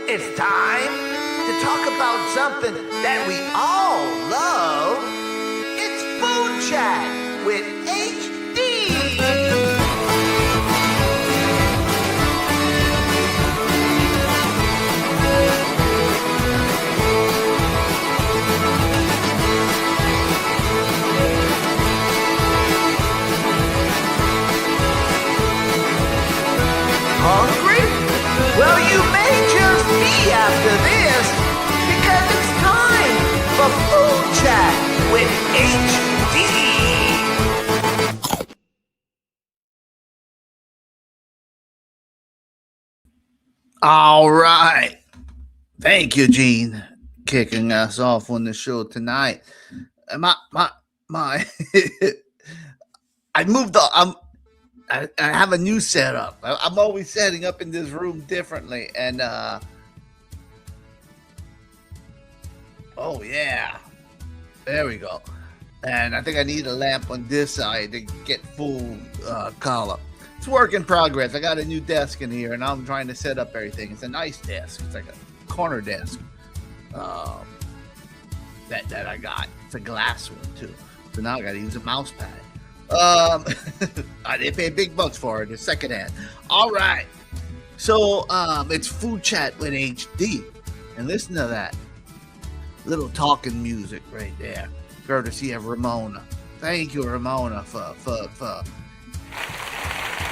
It's time to talk about something that we all love. It's Food Chat with HD. Hungry? Well, you may just be after this, because it's time for Food Chat with HD. All right. Thank you, Gene, kicking us off on the show tonight. My I moved on. I have a new setup. I'm always setting up in this room differently, and oh yeah, there we go. And I think I need a lamp on this side to get full color. It's work in progress. I got a new desk in here, and I'm trying to set up everything. It's a nice desk. It's like a corner desk that I got. It's a glass one too. So now I got to use a mouse pad. They pay big bucks for it. It's secondhand. All right. So it's Food Chat with HD, and listen to that little talking music right there, courtesy of Ramona. Thank you, Ramona, for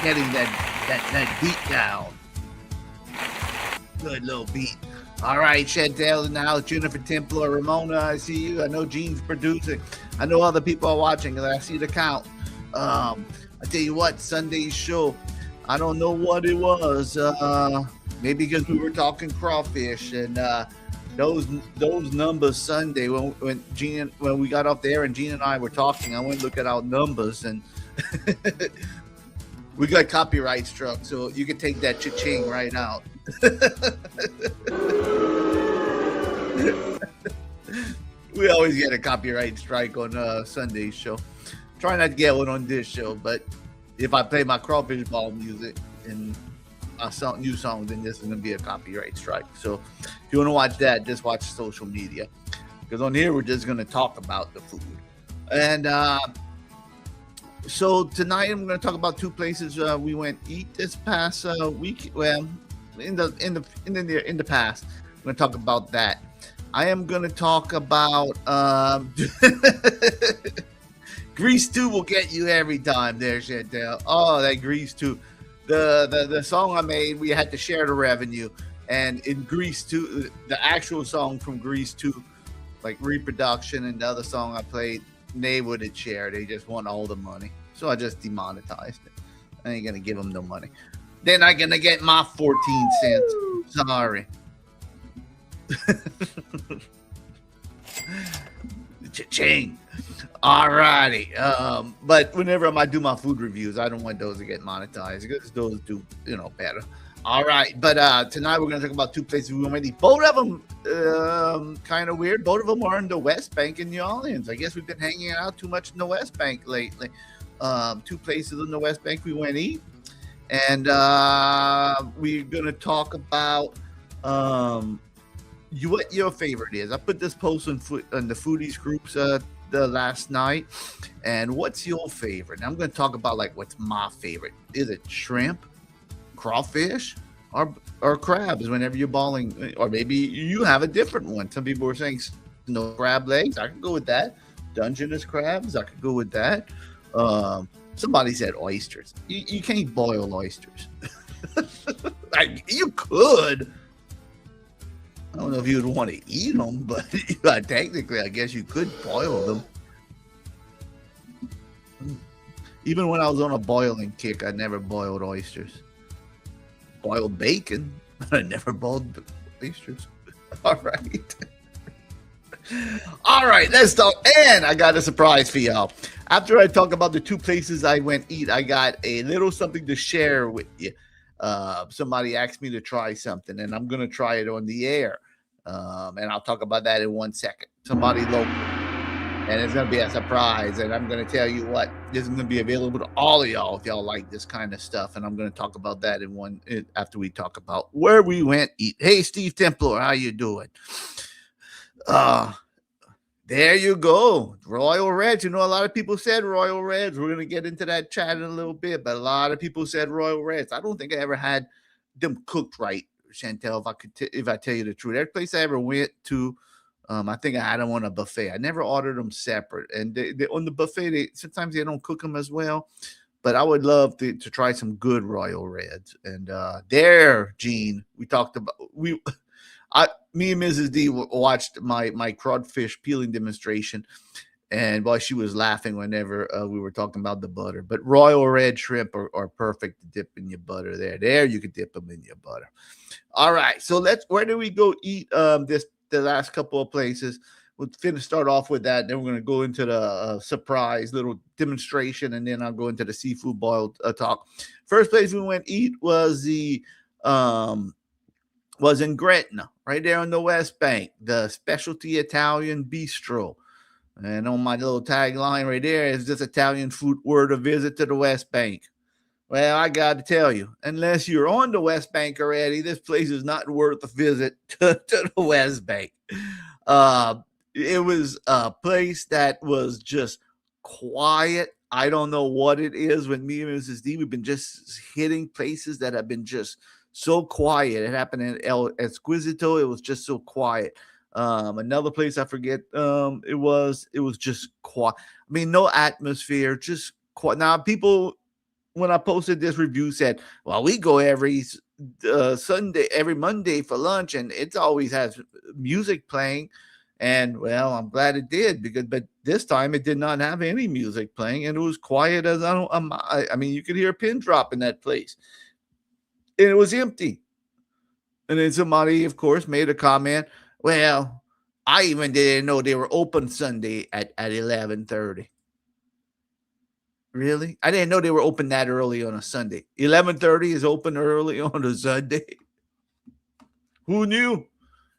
getting that beat down. Good little beat. All right, Chantel in the house, Jennifer Templar, Ramona, I see you. I know Gene's producing. I know other people are watching, and I see the count. I tell you what, Sunday's show, I don't know what it was. Maybe because we were talking crawfish, and those numbers Sunday when we got off there and Gene and I were talking, I went to look at our numbers, and we got copyright struck, so you can take that cha-ching right out. We always get a copyright strike on Sunday's show. Try not to get one on this show, but if I play my crawfish ball music and a new song, then this is going to be a copyright strike. So if you want to watch that, just watch social media, because on here we're just going to talk about the food. And so tonight I'm going to talk about two places we went eat this past week. Well, in the past, I'm going to talk about that. I am going to talk about Grease 2 will get you every time there, Chantel. Oh, that Grease 2. The song I made, we had to share the revenue. And in Grease 2, the actual song from Grease 2, like reproduction, and the other song I played, they wouldn't share. They just want all the money. So I just demonetized it. I ain't going to give them no money. Then I'm going to get my 14 cents. Sorry. Cha-ching. All righty. But whenever I do my food reviews, I don't want those to get monetized, because those do, better. All right. But tonight we're going to talk about two places we went to eat. Both of them kind of weird. Both of them are in the Westbank in New Orleans. I guess we've been hanging out too much in the Westbank lately. Two places in the Westbank we went to eat. And we're going to talk about what your favorite is. I put this post on the foodies groups the last night, and what's your favorite? And I'm going to talk about like what's my favorite. Is it shrimp, crawfish, or crabs? Whenever you're balling, or maybe you have a different one. Some people were saying no crab legs. I could go with that. Dungeness crabs. I could go with that. Somebody said oysters. You can't boil oysters. You could. I don't know if you'd want to eat them, but technically, I guess you could boil them. Even when I was on a boiling kick, I never boiled oysters. Boiled bacon, but I never boiled oysters. All right. All right, let's talk. And I got a surprise for y'all. After I talk about the two places I went eat, I got a little something to share with you. Somebody asked me to try something, and I'm going to try it on the air. And I'll talk about that in 1 second. Somebody local. and it's gonna be a surprise. And I'm gonna tell you what, this is gonna be available to all of y'all if y'all like this kind of stuff. And I'm gonna talk about that after we talk about where we went eat. Hey, Steve Templar, how you doing? Uh there you go. Royal Reds. You know, a lot of people said Royal Reds. We're gonna get into that chat in a little bit, but a lot of people said Royal Reds. I don't think I ever had them cooked right, Chantel. If I tell you the truth, every place I ever went to, I think I had them on a buffet. I never ordered them separate, and on the buffet, sometimes they don't cook them as well. But I would love to try some good Royal Reds. And there, Gene, we talked about me and Mrs. D watched my crawfish peeling demonstration, and while she was laughing whenever we were talking about the butter. But Royal Red shrimp are perfect to dip in your butter. There you can dip them in your butter. All right, so where do we go eat the last couple of places? We'll start off with that. Then we're going to go into the surprise little demonstration, and then I'll go into the seafood boiled talk. First place we went eat was was in Gretna, right there on the West Bank, the Specialty Italian Bistro. And on my little tagline right there is this Italian food worth a visit to the West Bank. Well, I got to tell you, unless you're on the West Bank already, this place is not worth a visit to the West Bank. It was a place that was just quiet. I don't know what it is. When me and Mrs. D, we've been just hitting places that have been just so quiet. It happened in El Esquisito. It was just so quiet. Another place I forget. It was just quiet. I mean, no atmosphere, just quiet. Now, people, when I posted this review, said, "Well, we go every Sunday, every Monday for lunch, and it always has music playing." And well, I'm glad it did but this time it did not have any music playing, and it was quiet as I mean, you could hear a pin drop in that place, and it was empty. And then somebody, of course, made a comment. Well, I even didn't know they were open Sunday at 11:30. Really? I didn't know they were open that early on a Sunday. 11:30 is open early on a Sunday. Who knew?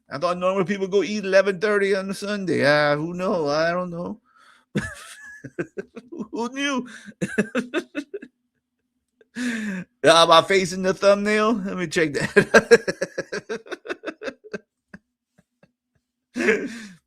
I thought normally people go eat 11:30 on a Sunday. Who knows? I don't know. Who knew? Am I facing the thumbnail? Let me check that.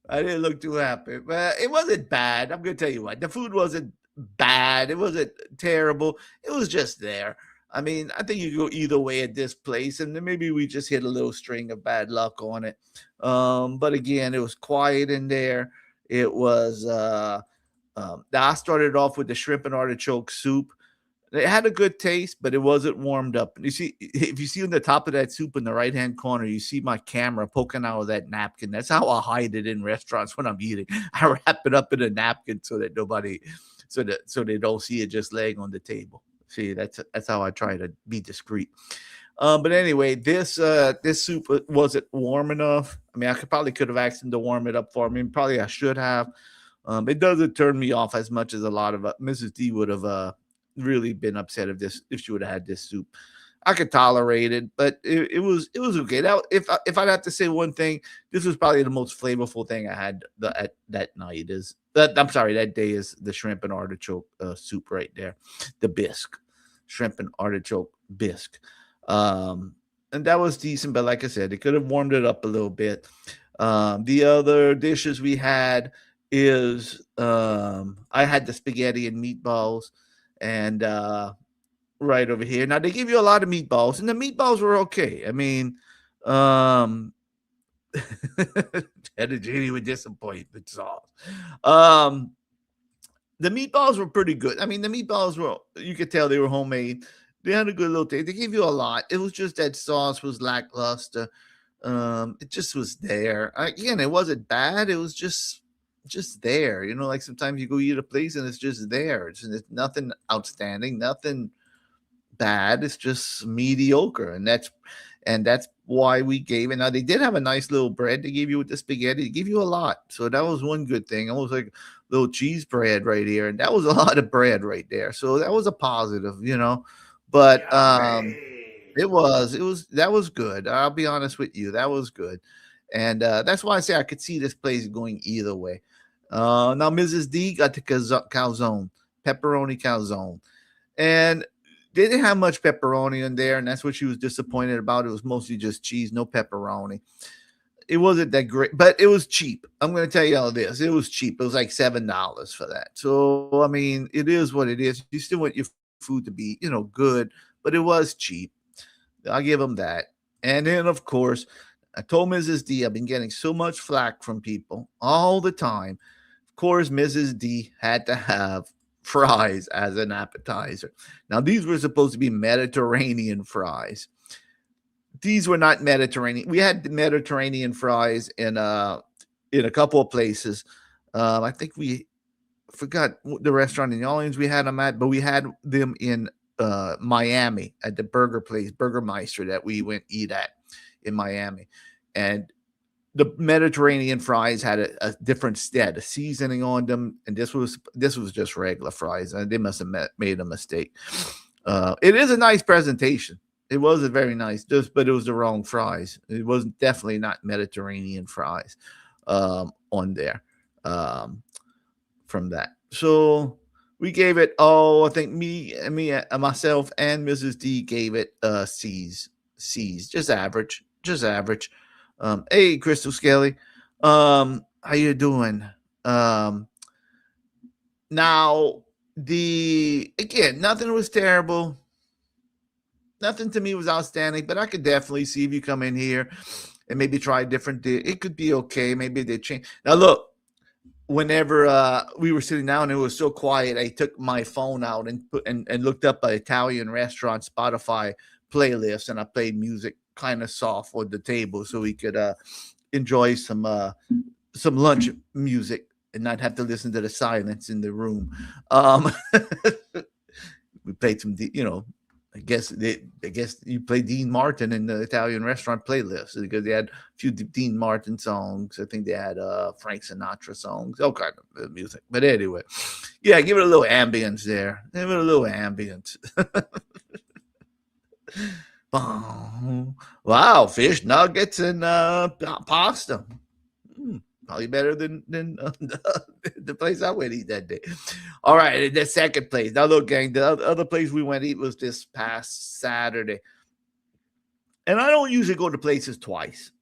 I didn't look too happy, but it wasn't bad. I'm gonna tell you what, the food wasn't bad. It wasn't terrible. It was just there. I mean, I think you go either way at this place, and then maybe we just hit a little string of bad luck on it. But again, it was quiet in there. It was. I started off with the shrimp and artichoke soup. It had a good taste, but it wasn't warmed up. You see, if you see on the top of that soup in the right hand corner, you see my camera poking out of that napkin. That's how I hide it in restaurants when I'm eating. I wrap it up in a napkin so that so they don't see it just laying on the table. See, that's how I try to be discreet. But anyway, this soup wasn't warm enough. I mean, I could have asked him to warm it up for me. Probably I should have. It doesn't turn me off as much as a lot of Mrs. D would have really been upset if she would have had this soup. I could tolerate it, but it was okay. Now, if I'd have to say one thing, this was probably the most flavorful thing I had that night. That day is the shrimp and artichoke soup right there, the bisque, shrimp and artichoke bisque, and that was decent. But like I said, it could have warmed it up a little bit. The other dishes we had is I had the spaghetti and meatballs, and right over here. Now they give you a lot of meatballs, and the meatballs were okay. I mean, Jenny with disappointment sauce. The meatballs were pretty good. I mean, the meatballs you could tell they were homemade. They had a good little taste. They gave you a lot. It was just that sauce was lackluster. It just was there. Again, it wasn't bad. It was just there. You know, like sometimes you go eat a place and it's just there. It's nothing outstanding, nothing bad. It's just mediocre, and that's why we gave it. Now they did have a nice little bread they gave you with the spaghetti. They gave you a lot, so that was one good thing. Almost like little cheese bread right here, and that was a lot of bread right there. So that was a positive, you know. But that was good. I'll be honest with you, that was good, and that's why I say I could see this place going either way. Now Mrs. D got the calzone, pepperoni calzone, and they didn't have much pepperoni in there, and that's what she was disappointed about. It was mostly just cheese, no pepperoni. It wasn't that great, but it was cheap. I'm going to tell you all this: it was cheap. It was like $7 for that. So I mean, it is what it is. You still want your food to be, good, but it was cheap. I'll give them that. And then, of course, I told Mrs. D I've been getting so much flack from people all the time. Of course, Mrs. D had to have fries as an appetizer. Now, these were supposed to be Mediterranean fries. These were not Mediterranean. We had Mediterranean fries in a couple of places. I think we forgot the restaurant in New Orleans we had them at, but we had them in Miami at the burger place, Burgermeister, that we went eat at in Miami. And the Mediterranean fries had a different a seasoning on them, and this was just regular fries. And they must have made a mistake. It is a nice presentation. It was a very nice, but it was the wrong fries. It was definitely not Mediterranean fries on there from that. So we gave it. Oh, I think myself, and Mrs. D gave it C's, just average, hey, Crystal Skelly, how you doing? Now nothing was terrible. Nothing to me was outstanding, but I could definitely see if you come in here and maybe try a different dish. It could be okay. Maybe they change. Now, look, whenever we were sitting down and it was so quiet, I took my phone out and looked up an Italian restaurant Spotify playlist, and I played music kind of soft on the table so we could enjoy some lunch music and not have to listen to the silence in the room. We played some, I guess you play Dean Martin in the Italian restaurant playlist because they had a few Dean Martin songs. I think they had Frank Sinatra songs, all kind of music. But anyway, yeah, give it a little ambience there. Give it a little ambience. Wow, fish nuggets and pasta. Probably better than the place I went eat that day. All right, the second place. Now, look, gang, the other place we went eat was this past Saturday. And I don't usually go to places twice,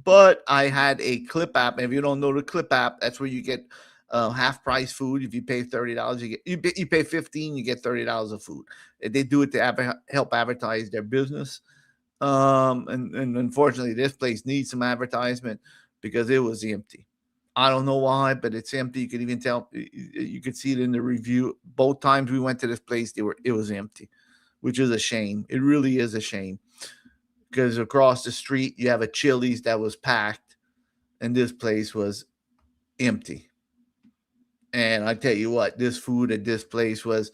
but I had a Clip app. And if you don't know the Clip app, that's where you get half price food. If you pay $30, you pay $15, you get $30 of food. They do it to help advertise their business. And unfortunately, this place needs some advertisement because it was empty. I don't know why, but it's empty. You could even tell. You could see it in the review. Both times we went to this place, it was empty, which is a shame. It really is a shame because across the street you have a Chili's that was packed, and this place was empty. And I tell you what, this food at this place was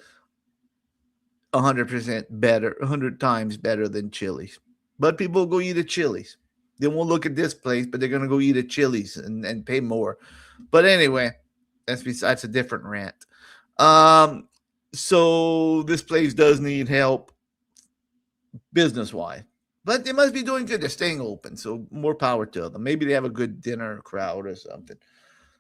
100% better, 100 times better than Chili's. But people go eat at Chili's. They won't look at this place, but they're going to go eat at Chili's and pay more. But anyway, that's a different rant. So this place does need help business-wise. But they must be doing good. They're staying open, so more power to them. Maybe they have a good dinner crowd or something.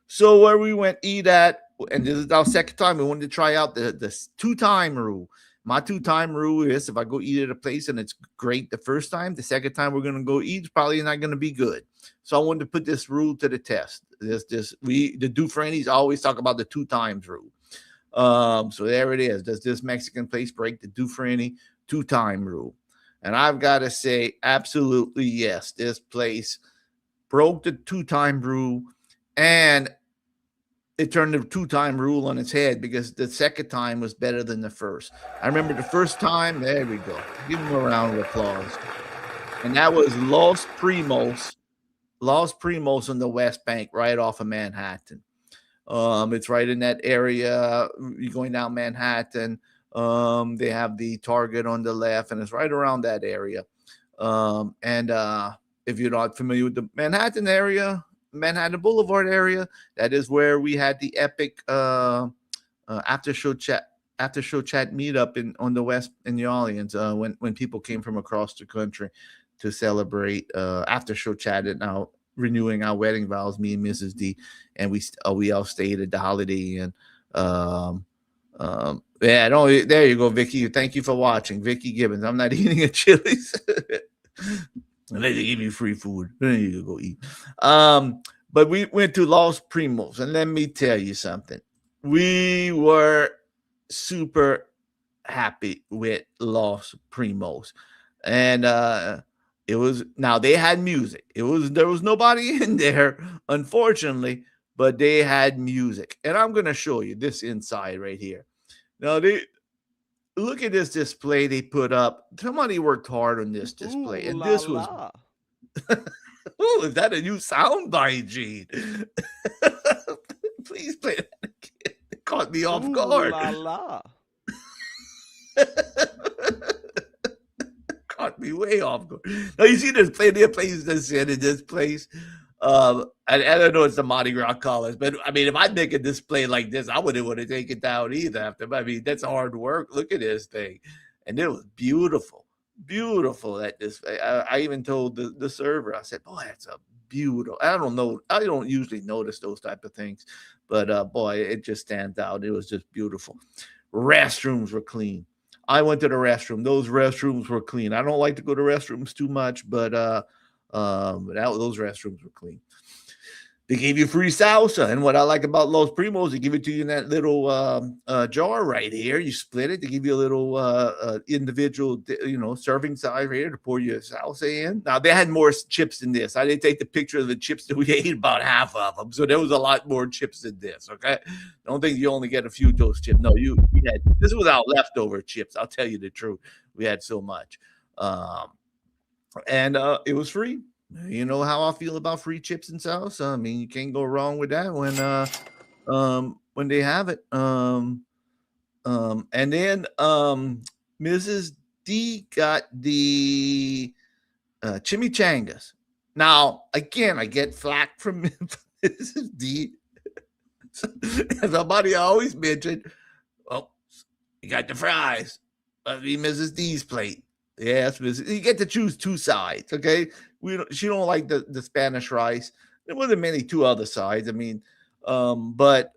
So where we went eat at, and this is our second time, we wanted to try out the 2-time rule. My 2-time rule is if I go eat at a place and it's great the first time, the second time we're going to go eat, it's probably not going to be good. So I wanted to put this rule to the test. The Dufrene's always talk about the 2 times rule. So there it is. Does this Mexican place break the Dufrene 2-time rule? And I've got to say, absolutely yes. This place broke the 2-time rule, and it turned the 2-time rule on its head because the second time was better than the first. I remember the first time. There we go. Give them a round of applause. And that was Los Primos on the Westbank, right off of Manhattan. It's right in that area. You're going down Manhattan. They have the Target on the left, and it's right around that area. And if you're not familiar with the Manhattan area, Manhattan Boulevard area, that is where we had the epic after show chat meetup on the West in New Orleans when people came from across the country to celebrate after show chat. Now renewing our wedding vows, me and Mrs. D, and we all stayed at the Holiday Inn. Um, yeah, no, there you go, Vicky. Thank you for watching, Vicky Gibbons. I'm not eating at Chili's. And they give you free food. Then you go eat. But we went to Los Primos, and let me tell you something. We were super happy with Los Primos, and it was now they had music. There was nobody in there, unfortunately, but they had music, and I'm gonna show you this inside right here. Now they look at this display they put up. Somebody worked hard on this display, and this was. Oh, is that a new sound bite, Gene? Please play that again. It caught me off guard. Caught me way off guard. Now you see there's plenty of places that's in this place. I don't know it's the Mardi Gras colors, but I mean, if I make a display like this, I wouldn't want to take it down either. I mean, that's hard work. Look at this thing, and it was beautiful at this. I even told the server, I said, boy, that's a beautiful. I don't know. I don't usually notice those type of things, but boy, it just stands out. It was just beautiful. Restrooms were clean. I went to the restroom. Those restrooms were clean. I don't like to go to restrooms too much, but those restrooms were clean. They gave you free salsa, and what I like about Los Primos, they give it to you in that little jar right here. You split it. They give you a little individual, serving size right here to pour your salsa in. Now they had more chips than this. I didn't take the picture of the chips that we ate, about half of them, so there was a lot more chips than this. Okay, don't think you only get a few of those chips. No, this was our leftover chips. I'll tell you the truth. We had so much, and it was free. You know how I feel about free chips and salsa. I mean, you can't go wrong with that when they have it. And then Mrs. D got the chimichangas. Now, again, I get flack from Mrs. D. Somebody always mentioned, oh, you got the fries. That'd be Mrs. D's plate. Yes, you get to choose two sides, okay? She don't like the Spanish rice. There wasn't many two other sides. I mean, but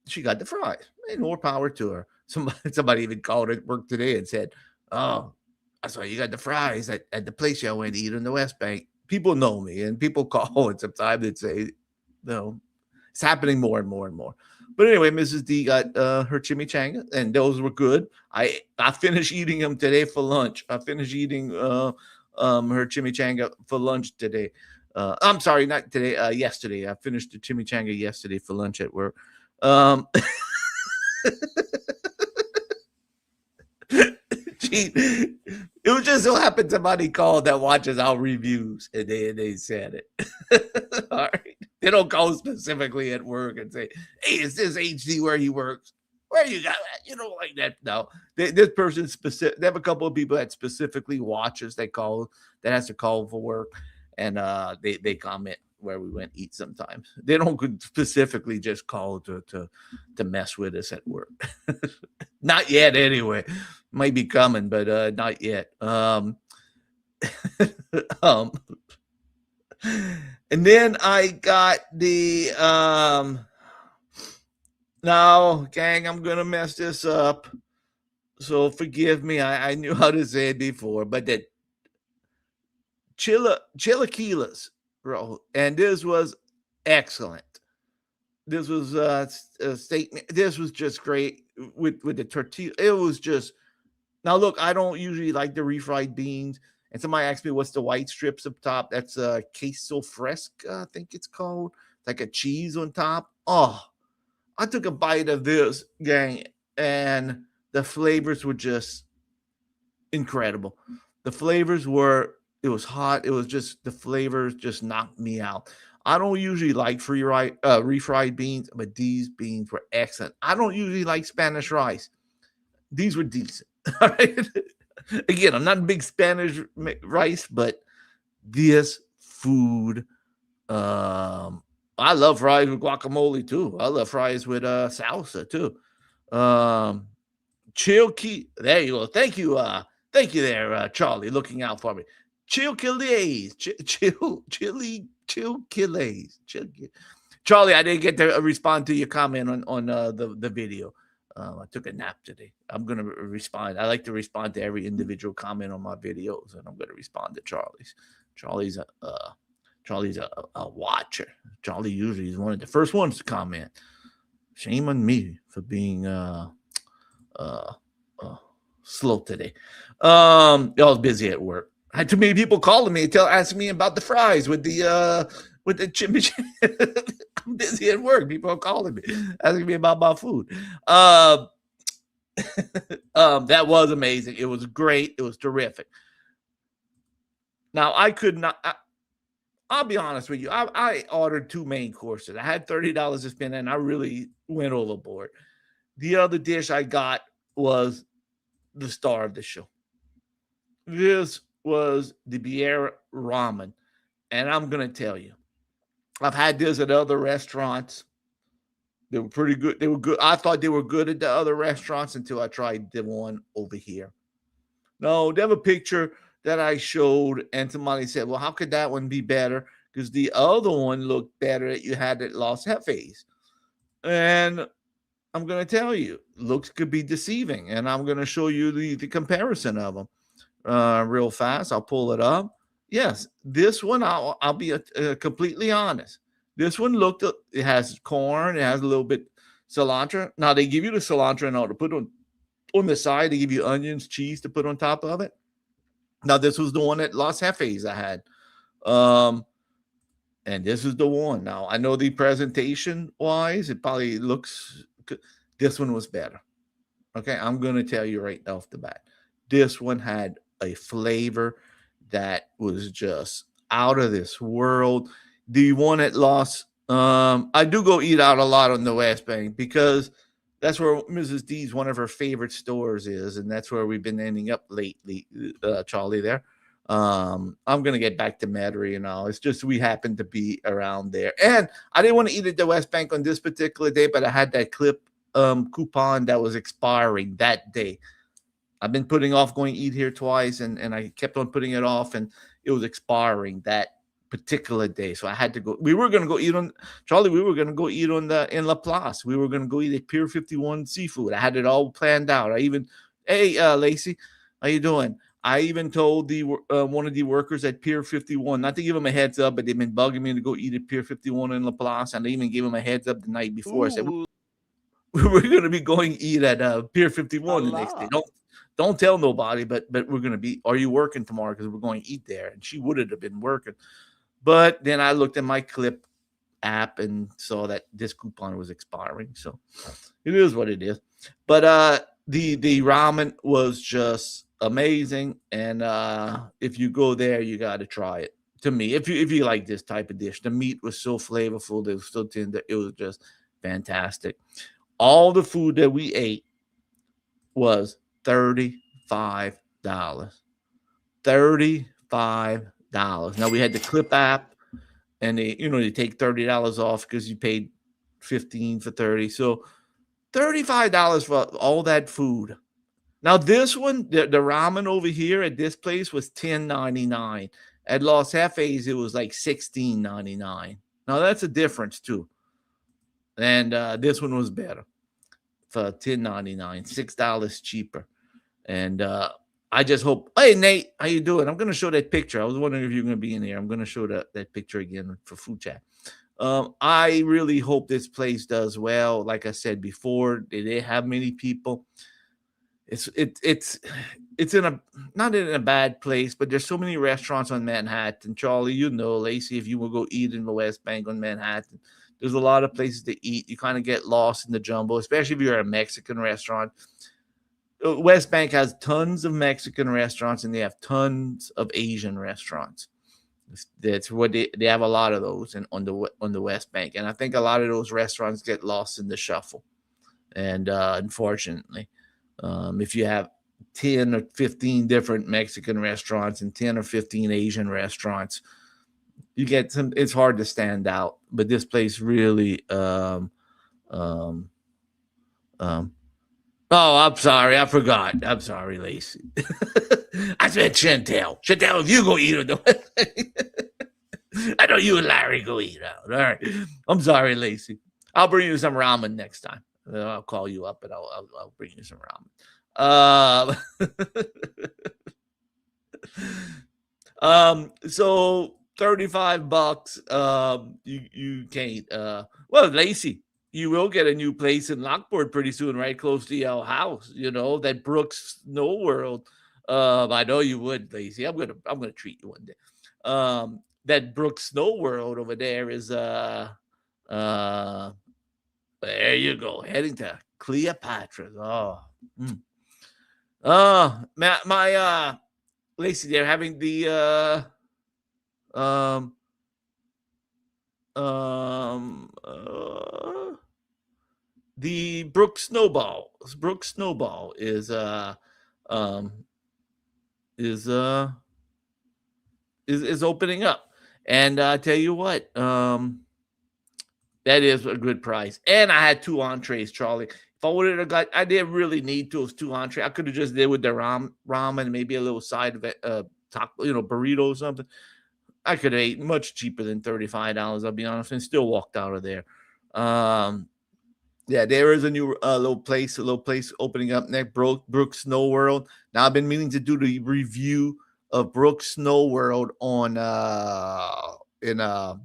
she got the fries. And more power to her. Somebody even called at work today and said, "Oh, I saw you got the fries at the place y'all went to eat in the Westbank." People know me, and people call, and sometimes they'd say, "No, it's happening more and more and more." But anyway, Mrs. D got her chimichanga, and those were good. I finished eating them today for lunch. I finished eating her chimichanga for lunch today. I'm sorry, not today. Yesterday, I finished the chimichanga yesterday for lunch at work. Gee, it was just so happened somebody called that watches our reviews, and they said it. All right. They don't call specifically at work and say, "Hey, is this HD where he works? Where you got that?" You know, like that. No, this person specific. They have a couple of people that specifically watches. That has to call for work, and they comment where we went eat. Sometimes they don't specifically just call to mess with us at work. Not yet, anyway. Might be coming, but not yet. And then I got the now, gang, I'm gonna mess this up, so forgive me. I knew how to say it before, but the chilaquiles, bro, and this was excellent. This was a steak. This was just great with the tortilla. It was just. Now look, I don't usually like the refried beans. And somebody asked me what's the white strips up top. That's queso fresca, I think it's called. Like a cheese on top. Oh, I took a bite of this, gang, and the flavors were just incredible. The flavors were, it was hot. It was just, the flavors just knocked me out. I don't usually like refried beans, but these beans were excellent. I don't usually like Spanish rice. These were decent. All right. Again, I'm not a big Spanish rice, but this food, I love fries with guacamole too. I love fries with salsa too. Chilky, there you go. Thank you there, Charlie, looking out for me. Chilays. Charlie, I didn't get to respond to your comment on the video. I took a nap today. I'm gonna respond. I like to respond to every individual comment on my videos, and I'm gonna respond to Charlie's. Charlie's a watcher. Charlie usually is one of the first ones to comment. Shame on me for being slow today. I was busy at work. I had too many people calling me, asking me about the fries with the chimney. I'm busy at work. People are calling me, asking me about my food. That was amazing. It was great. It was terrific. Now I could not. I'll be honest with you. I ordered 2 main courses. I had $30 to spend, and I really went overboard. The other dish I got was the star of the show. This was the Metairie ramen, and I'm gonna tell you, I've had this at other restaurants. They were pretty good. They were good. I thought they were good at the other restaurants until I tried the one over here. No, they have a picture that I showed, and somebody said, well, how could that one be better? Because the other one looked better that you had at Los Jefes. And I'm going to tell you, looks could be deceiving. And I'm going to show you the comparison of them real fast. I'll pull it up. Yes, this one, I'll be completely honest. This one it has corn. It has a little bit cilantro. Now, they give you the cilantro now to put on the side. They give you onions, cheese to put on top of it. Now, this was the one at Los Jefes I had. And this is the one. Now, I know the presentation-wise, it probably looks good. This one was better. Okay, I'm going to tell you right off the bat. This one had a flavor that was just out of this world. The one at Los, I do go eat out a lot on the Westbank because that's where Mrs. D's, one of her favorite stores is, and that's where we've been ending up lately, Charlie, there. I'm going to get back to Metairie and all. It's just we happened to be around there. And I didn't want to eat at the Westbank on this particular day, but I had that clip coupon that was expiring that day. I've been putting off going to eat here twice, and I kept on putting it off, and it was expiring that particular day. So I had to go. We were going to go eat on, Charlie, we were going to go eat on in La Place. We were going to go eat at Pier 51 Seafood. I had it all planned out. Hey, Lacey, how you doing? I even told one of the workers at Pier 51, not to give them a heads up, but they've been bugging me to go eat at Pier 51 in La Place, and I even gave them a heads up the night before. Ooh. I said, we're going to be going to eat at Pier 51 the next day. Don't tell nobody, but we're going to be, are you working tomorrow? Because we're going to eat there. And she would have been working. But then I looked at my Clip app and saw that this coupon was expiring. So it is what it is. But the ramen was just amazing. And if you go there, you got to try it. To me, if you like this type of dish, the meat was so flavorful. It was so tender. It was just fantastic. All the food that we ate was $35. $35. Now we had the Clip app, and they take $30 off because you paid $15 for 30. So $35 for all that food. Now this one, the ramen over here at this place was $10.99. At Los Jefes, it was like $16.99. Now that's a difference too. And this one was better for $10.99, $6 cheaper. And I just hope. Hey, Nate, how you doing? I'm going to show that picture. I was wondering if you're going to be in here. I'm going to show that picture again for Food Chat. I really hope this place does well. Like I said before, they have many people. It's not in a bad place, but there's so many restaurants on Manhattan. Charlie, Lacey, if you will go eat in the Westbank on Manhattan, there's a lot of places to eat. You kind of get lost in the jumble, especially if you're at a Mexican restaurant. Westbank has tons of Mexican restaurants, and they have tons of Asian restaurants. That's what they have a lot of those on the Westbank, and I think a lot of those restaurants get lost in the shuffle. And unfortunately, if you have 10 or 15 different Mexican restaurants and 10 or 15 Asian restaurants, you get some. It's hard to stand out. But this place really. Oh, I'm sorry. I forgot. I'm sorry, Lacey. I said Chantel. Chantel, if you go eat it, I know you and Larry go eat out. All right. I'm sorry, Lacey. I'll bring you some ramen next time. I'll call you up and I'll bring you some ramen. So $35. You can't. Well, Lacey, you will get a new place in Lockport pretty soon, right close to your house. You know that Brooks Snow World. I know you would, Lacey. I'm gonna treat you one day. That Brooks Snow World over there is there you go, heading to Cleopatra. My Lacey, they're having the um the Brooks Snowball. Brooks Snowball um is opening up. And I tell you what, that is a good price. And I had 2 entrees, Charlie. If I would have got, I didn't really need those 2 entrees. I could have just did with the ramen, maybe a little side of it, taco, burrito or something. I could have ate much cheaper than $35. I'll be honest, and still walked out of there. Yeah, there is a new little place opening up next, Brooks Snow World. Now I've been meaning to do the review of Brooks Snow World on in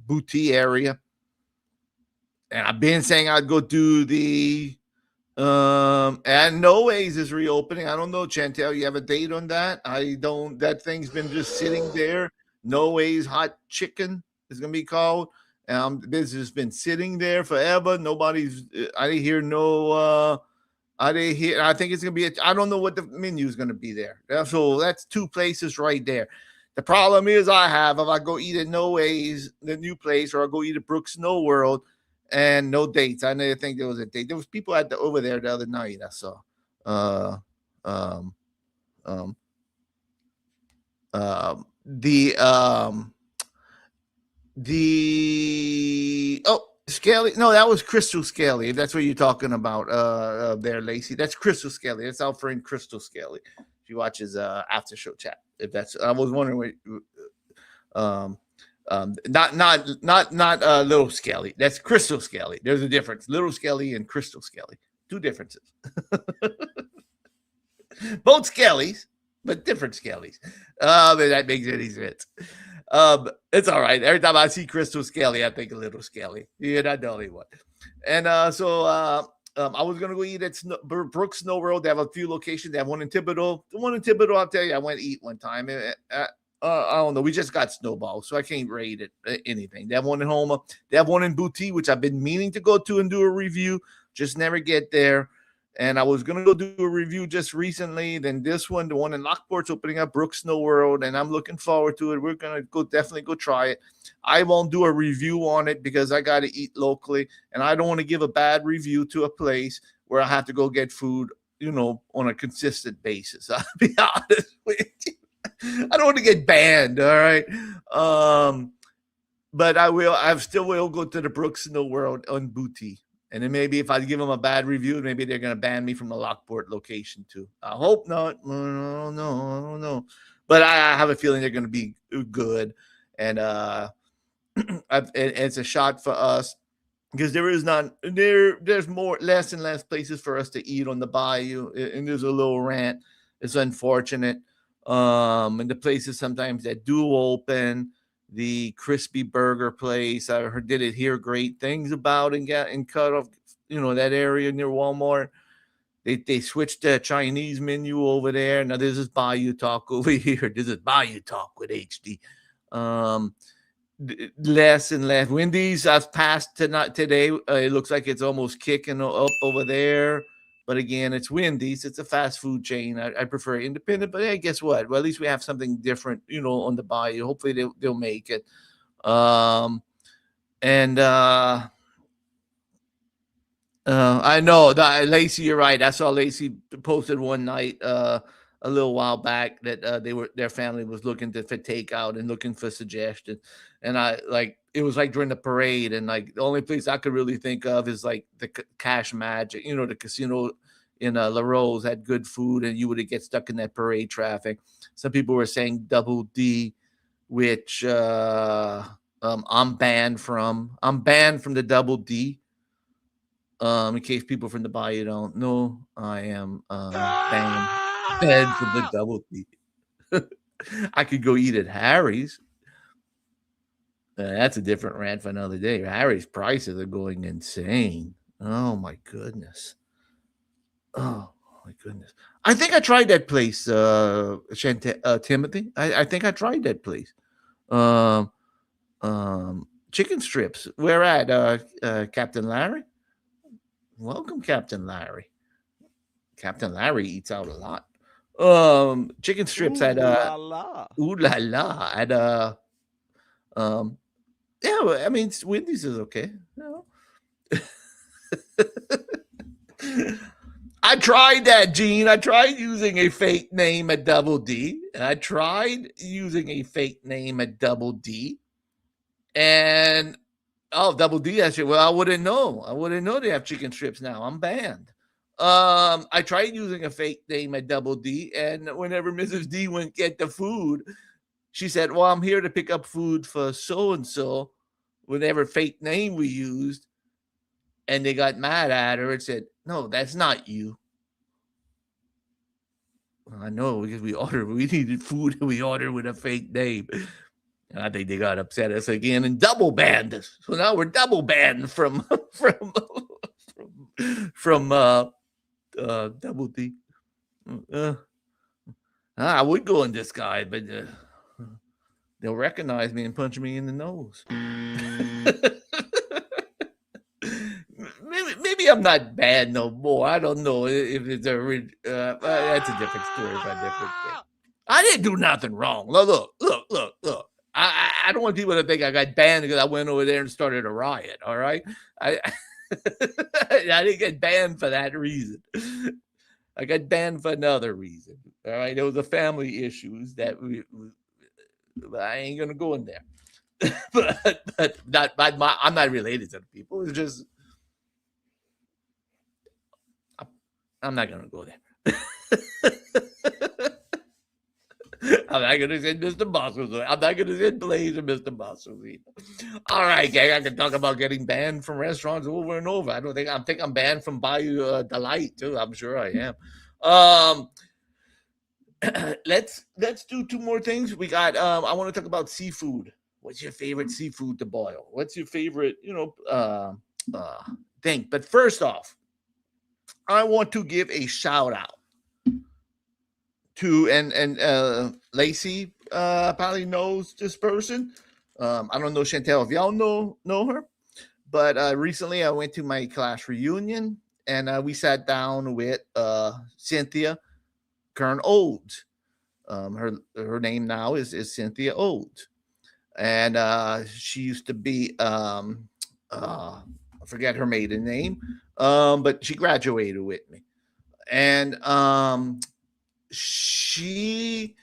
Boutique area. And I've been saying I'd go do the and No Ways is reopening. I don't know, Chantel, you have a date on that? I don't. That thing's been just sitting there. No Ways Hot Chicken is gonna be called. This has been sitting there forever. Nobody's. I didn't hear no. I didn't hear. I think it's gonna be. I don't know what the menu is gonna be there. So that's 2 places right there. The problem is if I go eat at No Ways, the new place, or I go eat at Brooks Snow World, and no dates. I didn't think there was a date. There was people over there the other night I saw. Scaly. No, that was Crystal Scaly. If that's what you're talking about there, Lacey. That's Crystal Scaly. That's our friend Crystal Scaly. She watches after show chat. If that's, I was wondering what not Little Skelly. That's Crystal Skelly. There's a difference. Little Skelly and Crystal Skelly. 2 differences. Both Skellies, but different Skellies. That makes any sense. It's all right. Every time I see Crystal Skelly, I think of Little Skelly. You're not the only one. And I was going to go eat at Brooks Snow World. They have a few locations. They have one in Thibodaux. The one in Thibodaux, I'll tell you, I went to eat one time. I don't know. We just got snowballs, so I can't rate it anything. They have one in Houma. They have one in Boutique, which I've been meaning to go to and do a review. Just never get there. And I was going to go do a review just recently. Then this one, the one in Lockport's opening up, Brooks Snow World, and I'm looking forward to it. We're going to definitely go try it. I won't do a review on it because I got to eat locally, and I don't want to give a bad review to a place where I have to go get food, on a consistent basis. I'll be honest with you. I don't want to get banned, all right? But I still will go to the Brooks Snow World on Booty. And then maybe if I give them a bad review, maybe they're going to ban me from the Lockport location too. I hope not. I don't know. But I have a feeling they're going to be good. And it's a shot for us because there's less and less places for us to eat on the bayou. And there's a little rant. It's unfortunate. And the places sometimes that do open, the crispy burger place, I did hear great things about and cut off, that area near Walmart. They switched the Chinese menu over there. Now this is Bayou Talk over here. This is Bayou Talk with HD. Less and less. Wendy's I've passed today. It looks like it's almost kicking up over there. But again, it's Wendy's. It's a fast food chain. I prefer independent. But hey, guess what? Well, at least we have something different, on the bayou. Hopefully they'll make it. I know that Lacey, you're right. I saw Lacey posted one night a little while back that their family was looking for takeout and looking for suggestions. And it was like during the parade, and like the only place I could really think of is like the Cash Magic, the casino in LaRose had good food, and you would get stuck in that parade traffic. Some people were saying Double D, which I'm banned from. I'm banned from the Double D. In case people from the Bayou don't know, I am banned from the Double D. I could go eat at Harry's. That's a different rant for another day. Harry's prices are going insane. Oh my goodness. Oh my goodness. I think I tried that place, Timothy. I think I tried that place. Chicken strips. Where at, Captain Larry? Welcome, Captain Larry. Captain Larry eats out a lot. Chicken strips at ooh la la at yeah, I mean Wendy's is okay. You know? I tried that, Gene. I tried using a fake name at Double D, and I tried using a fake name at Double D, and Double D actually. Well, I wouldn't know. I wouldn't know they have chicken strips now. I'm banned. I tried using a fake name at Double D, and whenever Mrs. D went get the food, she said, "Well, I'm here to pick up food for so and so." Whatever fake name we used, and they got mad at her and said, "No, that's not you." Well, I know because we needed food and we ordered with a fake name. And I think they got upset at us again and double banned us. So now we're double banned from Double D. I would go in disguise, but they'll recognize me and punch me in the nose. Maybe I'm not bad no more. I don't know if it's that's a different story for a different thing. I didn't do nothing wrong. Look. I don't want people to think I got banned because I went over there and started a riot. All right, I didn't get banned for that reason. I got banned for another reason. All right, there was a family issues that I ain't gonna go in there. but I'm not related to the people. It's just I'm not gonna go there. I'm not gonna send Mr. Muscles. I'm not gonna send Blaze or Mr. Muscles either. All right, gang. I can talk about getting banned from restaurants over and over. I think I'm banned from Bayou Delight too. I'm sure I am. Let's do two more things. We got. I want to talk about seafood. What's your favorite seafood to boil? What's your favorite, thing? But first off, I want to give a shout out to and Lacey probably knows this person. I don't know Chantel if y'all know her, but recently I went to my class reunion and we sat down with Cynthia Kern Olds. Her name now is Cynthia Olds, and she used to be I forget her maiden name, but she graduated with me, and she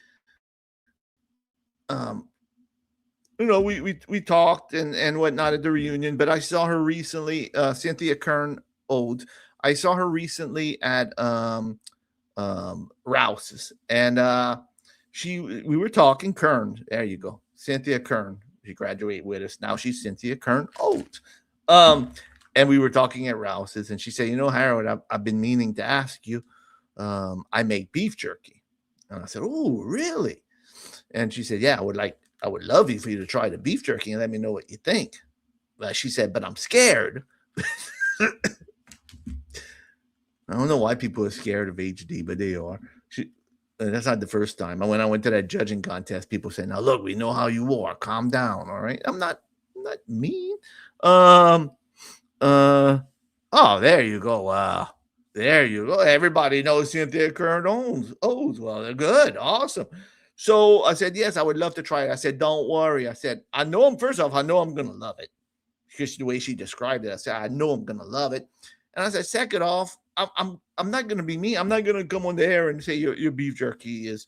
we talked and whatnot at the reunion, but I saw her recently, Cynthia Kern Old. I saw her recently at Rouse's, and we were talking. Kern, there you go, Cynthia Kern. She graduated with us. Now she's Cynthia Kern Old. And we were talking at Rouse's, and she said, Harold, I've been meaning to ask you. I make beef jerky. And I said, oh, really? And she said, yeah, I would love for you to try the beef jerky and let me know what you think. She said, but I'm scared. I don't know why people are scared of HD, but they are. That's not the first time. When I went to that judging contest, people said, now look, we know how you are. Calm down. All right. I'm not mean. Oh, there you go. Wow. There you go. Everybody knows Cynthia Kern owns. Well, they're good. Awesome. So I said, yes, I would love to try it. I said, don't worry. I said, I know I'm going to love it. Just the way she described it. I said, I know I'm going to love it. And I said, second off, I'm not going to be mean. I'm not going to come on the air and say your beef jerky is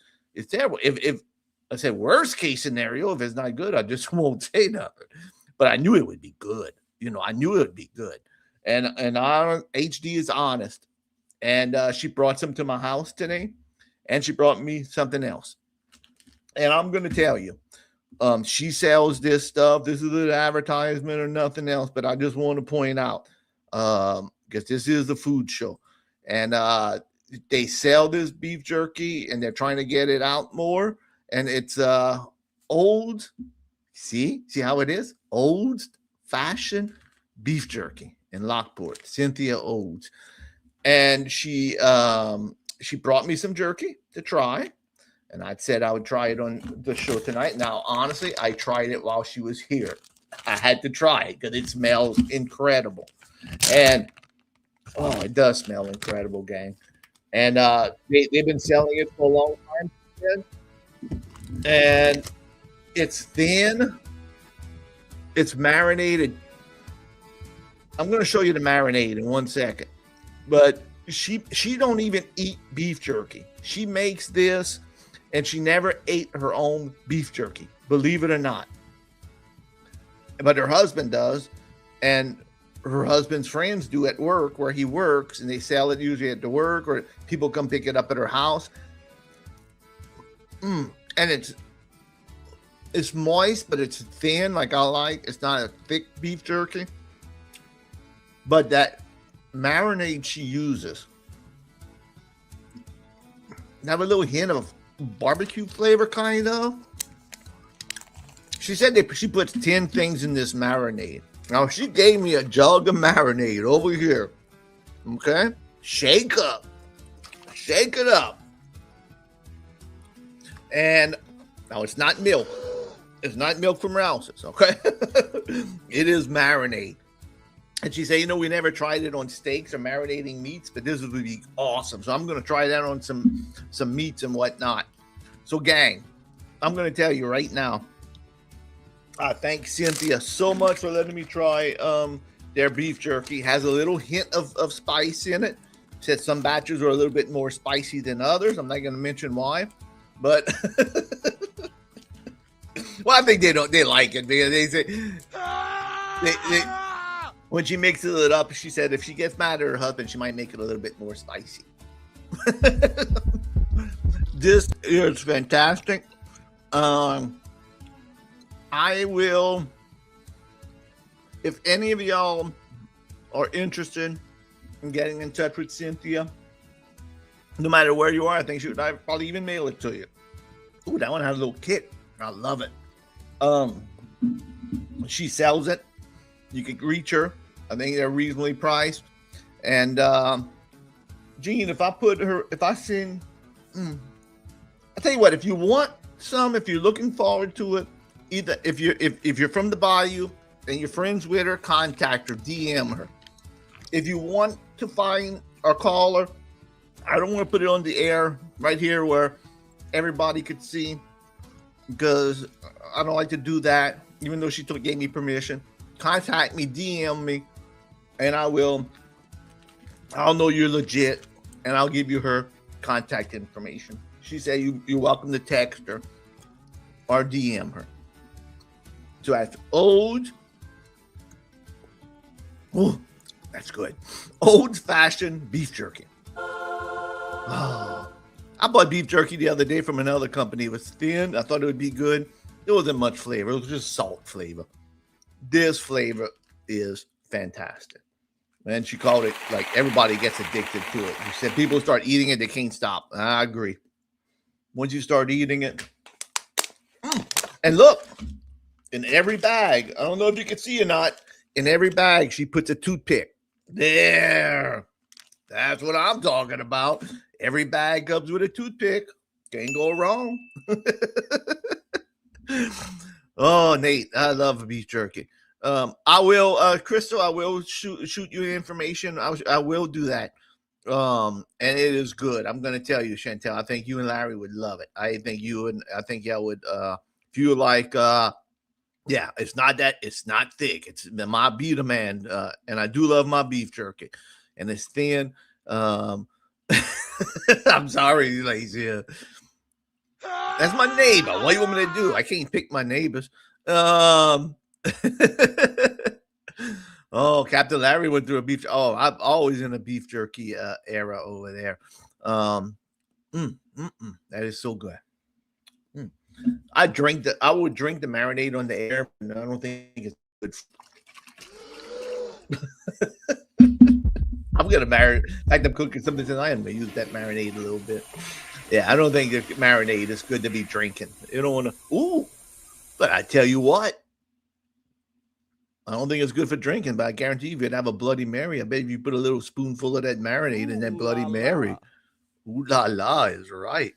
terrible. If I said worst case scenario, if it's not good, I just won't say nothing. But I knew it would be good. I knew it would be good. And HD is honest. and she brought some to my house today, and she brought me something else. And I'm going to tell you, she sells this stuff. This is an advertisement or nothing else, but I just want to point out, because this is the food show, and they sell this beef jerky, and they're trying to get it out more. And it's old. See how it is? Old fashioned beef jerky in Lockport. Cynthia Olds, and she brought me some jerky to try. And I said I would try it on the show tonight. Now, honestly, I tried it while she was here. I had to try it because it smells incredible. And, oh, it does smell incredible, gang. And they've been selling it for a long time. And it's thin. It's marinated. I'm going to show you the marinade in 1 second. But she don't even eat beef jerky. She makes this, and she never ate her own beef jerky, believe it or not. But her husband does, and her husband's friends do at work where he works, and they sell it usually at the work, or people come pick it up at her house. And it's moist, but it's thin, like I like. It's not a thick beef jerky. But that marinade she uses have a little hint of barbecue flavor, kind of. She said she puts 10 things in this marinade. Now, she gave me a jug of marinade over here. Okay? Shake it up. And now it's not milk. It's not milk from Rouse's, okay? It is marinade. And she said, we never tried it on steaks or marinating meats, but this would be awesome. So I'm going to try that on some meats and whatnot. So, gang, I'm going to tell you right now, I thank Cynthia so much for letting me try their beef jerky. Has a little hint of spice in it. Said some batches are a little bit more spicy than others. I'm not going to mention why, but well, I think they like it because they say when she mixes it up, she said if she gets mad at her husband, she might make it a little bit more spicy. This is fantastic. I will, if any of y'all are interested in getting in touch with Cynthia, no matter where you are, I think she would probably even mail it to you. Ooh, that one has a little kit. I love it. She sells it. You can reach her. I think they're reasonably priced. And Gene, if I send, I tell you what, if you want some, if you're looking forward to it, either if you're from the Bayou and you're friends with her, contact her, DM her. If you want to find or call her, I don't want to put it on the air right here where everybody could see, because I don't like to do that, even though she gave me permission. Contact me, DM me, and I'll know you're legit, and I'll give you her contact information. She said you're welcome to text her or DM her. So that's old. Oh, that's good. Old-fashioned beef jerky. Oh, I bought beef jerky the other day from another company. It was thin. I thought it would be good. There wasn't much flavor. It was just salt flavor. This flavor is fantastic. And she called it like everybody gets addicted to it. She said people start eating it, they can't stop. I agree. Once you start eating it. And look, in every bag, I don't know if you can see or not, in every bag, she puts a toothpick. There. That's what I'm talking about. Every bag comes with a toothpick. Can't go wrong. Oh, Nate, I love beef jerky. I will, Crystal, I will shoot you information. I will do that. And it is good. I'm going to tell you, Chantel, I think you and Larry would love it. I think y'all would, if you like, yeah, it's not thick. It's my beta man. And I do love my beef jerky, and it's thin. I'm sorry, lazy. That's my neighbor. What do you want me to do? I can't pick my neighbors. Oh, Captain Larry went through a beef. Oh, I'm always in a beef jerky era over there. Um, that is so good. Mm. I would drink the marinade on the air, but I don't think it's good. I'm gonna marinate. Like I'm cooking something tonight, I'm gonna use that marinade a little bit. Yeah, I don't think the marinade is good to be drinking. You don't want to. Ooh, but I tell you what, I don't think it's good for drinking. But I guarantee you, if you'd have a Bloody Mary, I bet if you put a little spoonful of that marinade in that Ooh Bloody la Mary, la. ooh la la is right.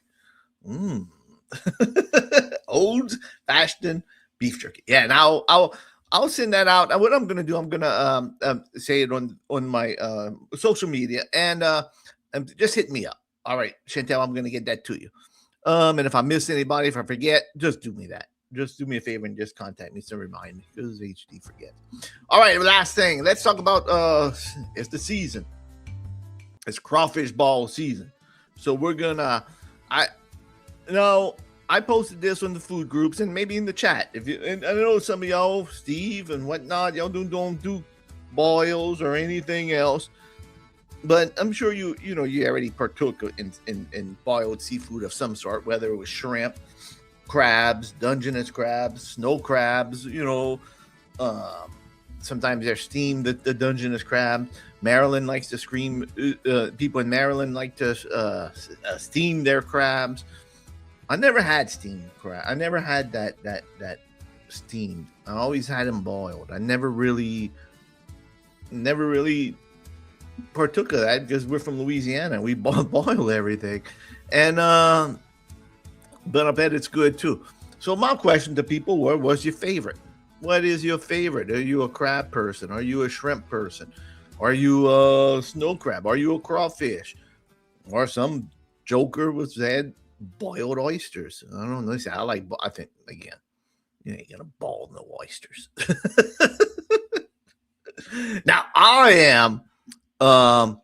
Mm. Old fashioned beef jerky. Yeah, and I'll send that out. And what I'm gonna do, I'm gonna say it on my social media and just hit me up. All right, Chantel, I'm gonna get that to you. And if I miss anybody, if I forget, just do me that. Just do me a favor and just contact me to remind me because HD forget. All right, last thing. Let's talk about it's the season. It's crawfish ball season. So we're gonna I no, I posted this on the food groups and maybe in the chat. If you, and I know some of y'all, Steve and whatnot, y'all don't do boils or anything else, but I'm sure you already partook in boiled seafood of some sort, whether it was shrimp, crabs, Dungeness crabs, snow crabs. Um, Sometimes they're steamed. The Dungeness crab. Maryland likes to scream. People in Maryland like to steam their crabs. I never had steamed crab. I never had that steamed. I always had them boiled. I never really partook of that because we're from Louisiana. We boil everything, and but I bet it's good too. So my question to people were, what's your favorite? What is your favorite? Are you a crab person? Are you a shrimp person? Are you a snow crab? Are you a crawfish? Or some joker was had boiled oysters. I don't know. I like. I think again, you ain't gonna boil no oysters. Now I am. Um,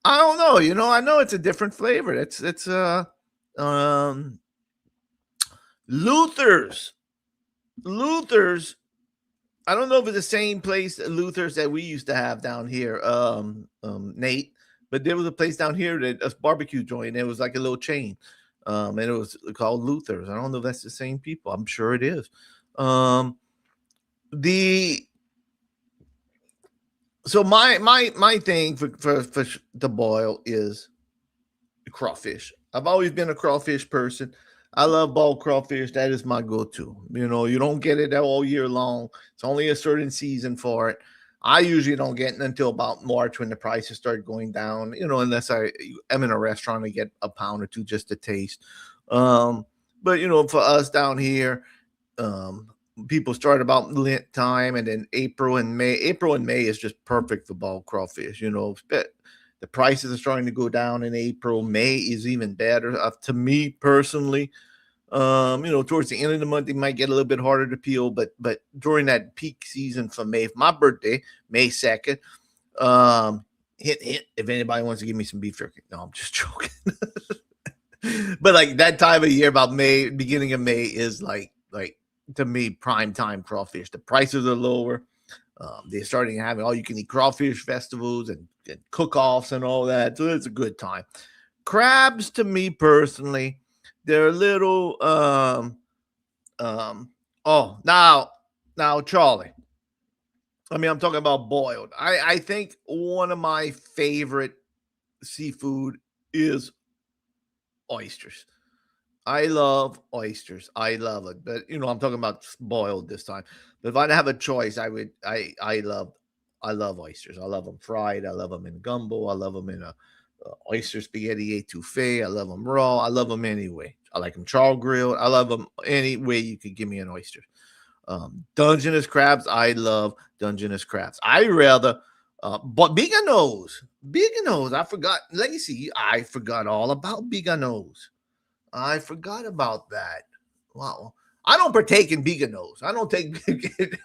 I don't know. I know it's a different flavor. It's um Luther's. Luther's. I don't know if it's the same place Luther's that we used to have down here, Nate. But there was a place down here that a barbecue joint. It was like a little chain, and it was called Luther's. I don't know if that's the same people. I'm sure it is. Um, the so my thing for the boil is crawfish. I've always been a crawfish person. I love boiled crawfish. That is my go-to. You don't get it all year long. It's only a certain season for it. I usually don't get it until about March when the prices start going down. Unless am in a restaurant to get a pound or two just to taste. Um, but for us down here, um, people start about Lent time, and then April and May. April and May is just perfect for boiled crawfish. The prices are starting to go down in April. May is even better to me personally. Towards the end of the month, it might get a little bit harder to peel, but during that peak season for May, my birthday, May 2nd, hit if anybody wants to give me some beef jerky. No, I'm just joking. But like that time of year, about May, beginning of May, is like to me prime time crawfish. The prices are lower. They're starting to have all you can eat crawfish festivals and cook-offs and all that. So it's a good time. Crabs, to me personally, they're a little oh, now Charlie. I mean, I'm talking about boiled. I think one of my favorite seafood is oysters. I love oysters. I love it. But I'm talking about boiled this time. But if I'd have a choice, I love oysters. I love them fried. I love them in gumbo. I love them in a oyster spaghetti etouffee. I love them raw. I love them anyway. I like them char grilled. I love them any way you could give me an oyster. Dungeness crabs. I love Dungeness crabs. I rather, but bigger nose. Bigger nose. I forgot. Let me see. I forgot all about bigger nose. I forgot about that. Wow. I don't partake in biganos. I don't take.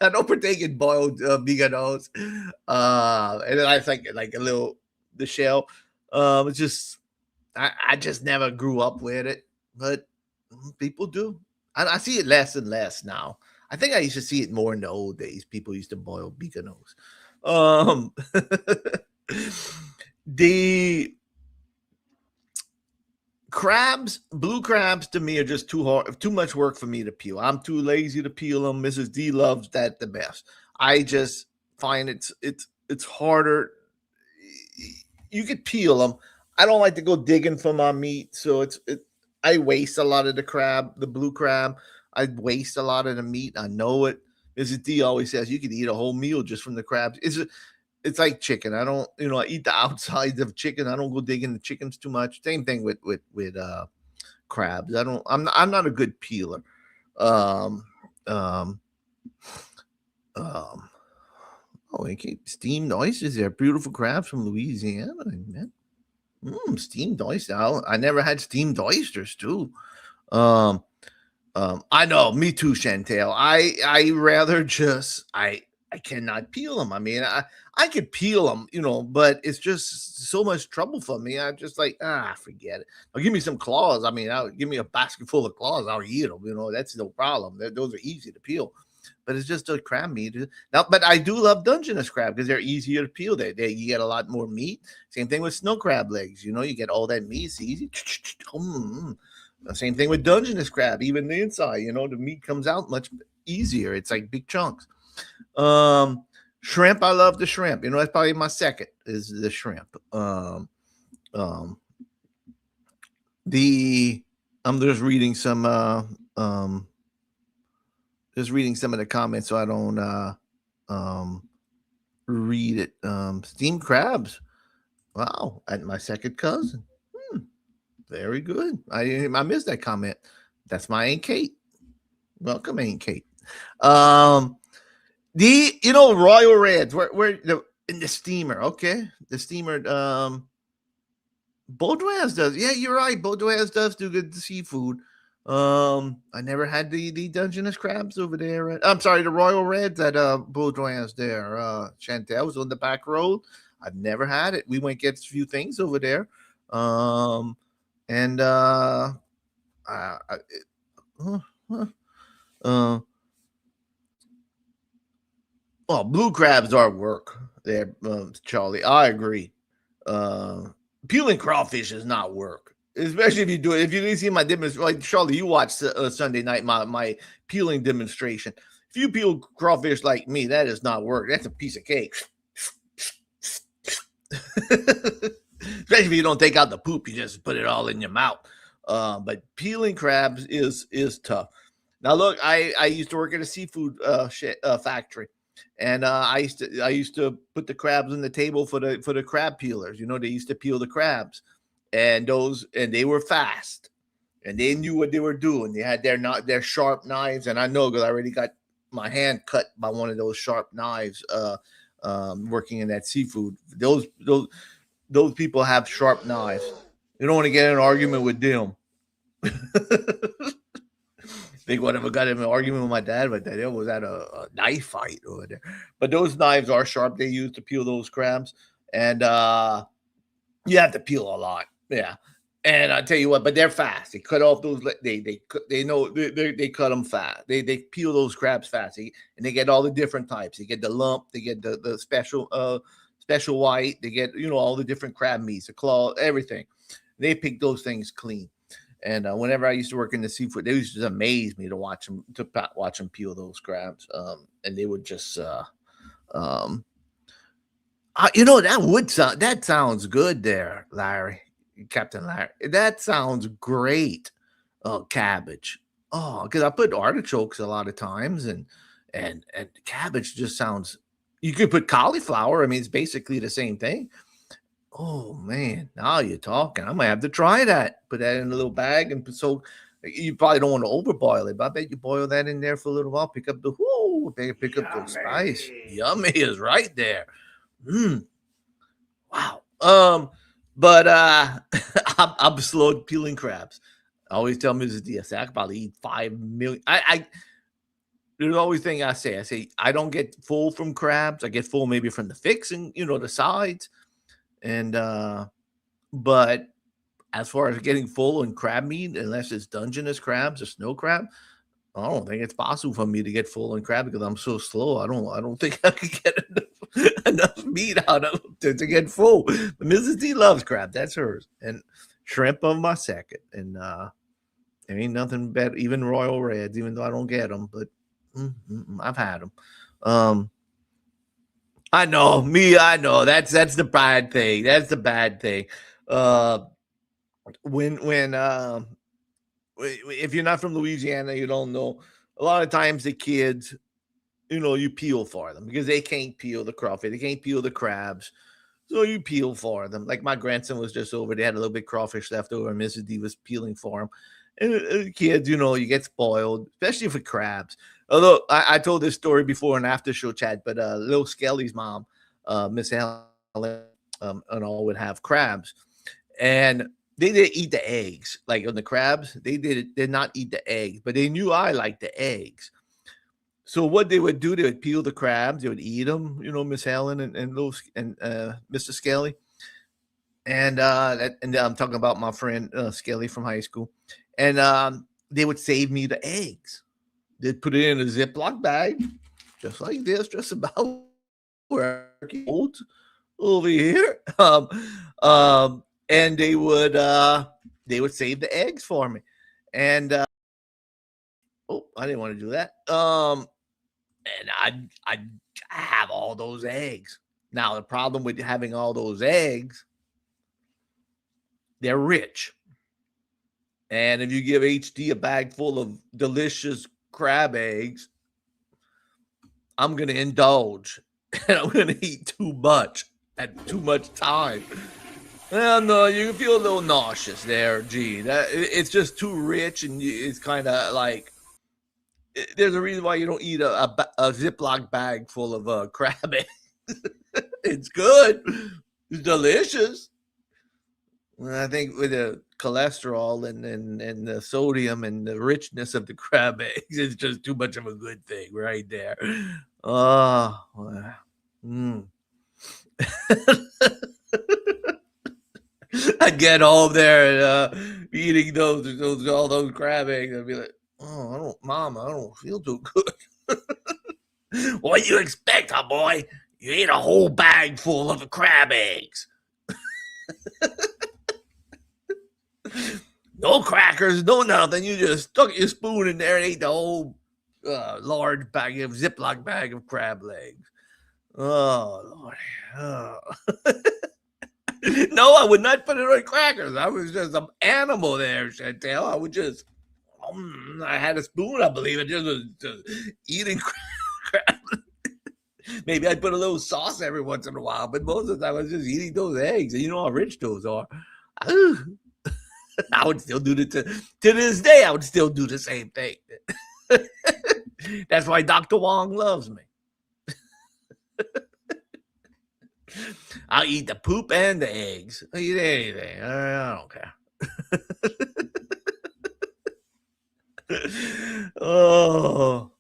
I don't partake in boiled biganos. And then I think like a little the shell. It's just I just never grew up with it, but people do. I see it less and less now. I think I used to see it more in the old days. People used to boil biganos. Um, the crabs, blue crabs to me are just too hard, too much work for me to peel. I'm too lazy to peel them. Mrs. D loves that the best. I just find it's harder. You could peel them. I don't like to go digging for my meat, so I waste a lot of the crab, the blue crab. I waste a lot of the meat. I know it. Mrs. D always says you could eat a whole meal just from the crabs. It's like chicken. I don't, I eat the outsides of chicken. I don't go digging the chickens too much. Same thing with crabs. I'm not a good peeler. Um um um oh, okay. Steamed oysters. They're beautiful crabs from Louisiana. Man. Steamed oyster. I never had steamed oysters too. Um I know, me too, Chantel. I rather just I cannot peel them. I mean, I could peel them, but it's just so much trouble for me. I'm just like, forget it. Now, give me some claws. I mean, give me a basket full of claws. I'll eat them. That's no problem. Those are easy to peel. But it's just a crab meat now. But I do love Dungeness crab because they're easier to peel. You get a lot more meat. Same thing with snow crab legs. You get all that meat. It's easy. Same thing with Dungeness crab. Even the inside, the meat comes out much easier. It's like big chunks. Shrimp. I love the shrimp. That's probably my second is the shrimp. I'm just reading some of the comments so I don't read it. Steamed crabs. Wow, and my second cousin. Very good. I missed that comment. That's my Aunt Kate. Welcome, Aunt Kate. The Royal Reds. Where in the steamer? Okay, the steamer. Baudouin's does. Yeah, you're right. Baudouin's does do good seafood. I never had the Dungeness crabs over there. I'm sorry, the Royal Reds at Baudouin's there. Chantel was on the back road. I've never had it. We went get a few things over there. And blue crabs are work there, Charlie. I agree. Peeling crawfish is not work, especially if you do it. If you see my demonstration, like Charlie, you watched Sunday night my peeling demonstration. If you peel crawfish like me, that is not work. That's a piece of cake. Especially if you don't take out the poop, you just put it all in your mouth. But peeling crabs is tough. Now look, I used to work at a seafood factory, and I used to put the crabs on the table for the crab peelers. They used to peel the crabs, and they were fast, and they knew what they were doing. They had their sharp knives, and I know because I already got my hand cut by one of those sharp knives. Working in that seafood, those people have sharp knives. You don't want to get in an argument with them. Think whatever got in an argument with my dad, but that it was at a knife fight over there. But those knives are sharp. They use to peel those crabs, and you have to peel a lot. Yeah, and I tell you what, but they're fast. They cut off those. They know they cut them fast. They peel those crabs fast, and they get all the different types. They get the lump. They get the special white. They get all the different crab meats, the claw, everything. They pick those things clean. And whenever I used to work in the seafood, they used to amaze me to watch them peel those crabs. And they would just, that sounds good there, Larry, Captain Larry. That sounds great. Cabbage. Oh, because I put artichokes a lot of times, and cabbage just sounds. You could put cauliflower. I mean, it's basically the same thing. Oh man, now you're talking. I might have to try that. Put that in a little bag, and so you probably don't want to overboil it, but I bet you boil that in there for a little while. Pick up the pick up the spice. Yummy is right there. Wow. But I'm slow at peeling crabs. I always tell Mrs. D, I can probably eat 5 million. There's always thing I say I don't get full from crabs. I get full maybe from the fixing, the sides. And but as far as getting full in crab meat, unless it's Dungeness crabs or snow crab, I don't think it's possible for me to get full in crab because I'm so slow. I don't think I could get enough. enough meat out of them to get full. But Mrs. D loves crab. That's hers. And shrimp of my second. And there ain't nothing better, even Royal Reds, even though I don't get them, but I've had them. I know, I know. That's the bad thing. That's the bad thing. When if you're not from Louisiana, you don't know. A lot of times the kids, you peel for them because they can't peel the crawfish. They can't peel the crabs. So you peel for them. Like my grandson was just over. They had a little bit crawfish left over, and Mrs. D was peeling for him. And kids, you get spoiled, especially for crabs. Although I told this story before in after show chat, but little Skelly's mom, Miss Helen, and all would have crabs. And they didn't eat the eggs. Like on the crabs, they did not eat the eggs, but they knew I liked the eggs. So what they would do, they would peel the crabs, they would eat them, Miss Helen and Mr. Skelly. And I'm talking about my friend Skelly from high school. And they would save me the eggs. They'd put it in a Ziploc bag, just like this, just about where I hold over here. And they would save the eggs for me. And I didn't want to do that. And I'd have all those eggs. Now the problem with having all those eggs, they're rich. And if you give HD a bag full of delicious crab eggs, I'm going to indulge. And I'm going to eat too much at too much time. And you feel a little nauseous there, Gene. It's just too rich, and it's kind of like, there's a reason why you don't eat a Ziploc bag full of crab eggs. It's good. It's delicious. I think with the cholesterol and the sodium and the richness of the crab eggs, it's just too much of a good thing right there. Oh, I get home there and eating all those crab eggs. I'd be like, Mom, I don't feel too good. What do you expect, huh, boy? You ate a whole bag full of crab eggs. No crackers, no nothing. You just stuck your spoon in there and ate the whole large Ziploc bag of crab legs. Oh, Lord. Oh. No, I would not put it on crackers. I was just an animal there, Chantel. I would just, I had a spoon, I believe, and just eating crab. Maybe I'd put a little sauce every once in a while, but most of the time I was just eating those eggs. And you know how rich those are. I would still do it to this day. I would still do the same thing. That's why Dr. Wong loves me. I'll eat the poop and the eggs. I'll eat anything. I don't care. Oh.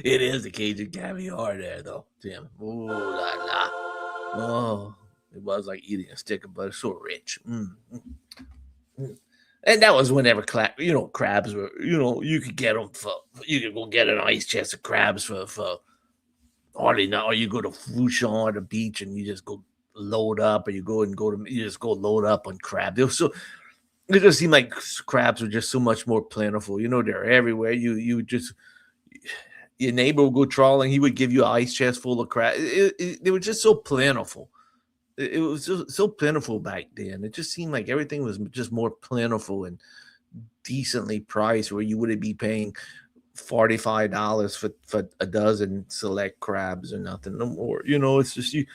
It is the Cajun caviar there, though, Tim. Ooh, la, la. Oh. It was like eating a stick of butter, so rich. And that was whenever, crabs were, you could get them you could go get an ice chest of crabs for hardly not, or you go to Fouchon or the beach and you just go load up, or you just go load up on crab. It just seemed like crabs were just so much more plentiful. They're everywhere. You just, your neighbor would go trawling, he would give you an ice chest full of crab. They were just so plentiful. It was so plentiful back then. It just seemed like everything was just more plentiful and decently priced, where you wouldn't be paying $45 for a dozen select crabs or nothing no more. It's just you.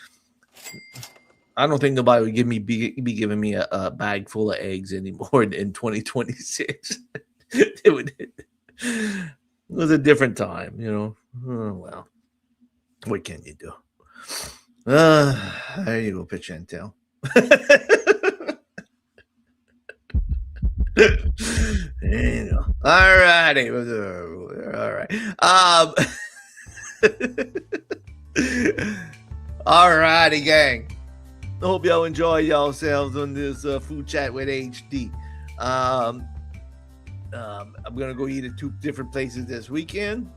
I don't think nobody would be giving me a bag full of eggs anymore in 2026. It was a different time, Oh, well, what can you do? There you go, pitch and tell. All righty. All right. All righty, gang. I hope y'all enjoy yourselves on this food chat with HD. I'm gonna go eat at 2 different places this weekend.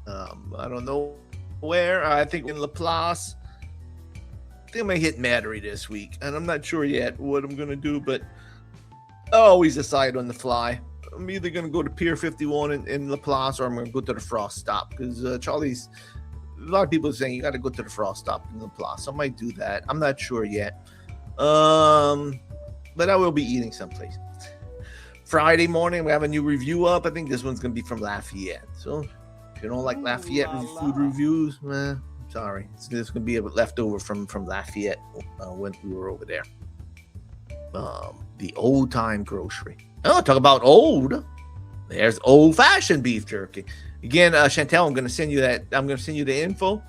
I don't know where I think in Laplace. I think I might hit Metairie this week, and I'm not sure yet what I'm gonna do, but I always decide on the fly. I'm either gonna go to Pier 51 in Laplace, or I'm gonna go to the Frost Stop because Charlie's. A lot of people are saying you got to go to the Frost Stop in Laplace. I might do that. I'm not sure yet, but I will be eating someplace. Friday morning we have a new review up. I think this one's gonna be from Lafayette. So if you don't like Lafayette food reviews, sorry, it's gonna be a leftover from Lafayette when we were over there. The old time grocery. Oh, talk about old. There's old fashioned beef jerky. Again, Chantel, I'm gonna send you that. I'm gonna send you the info.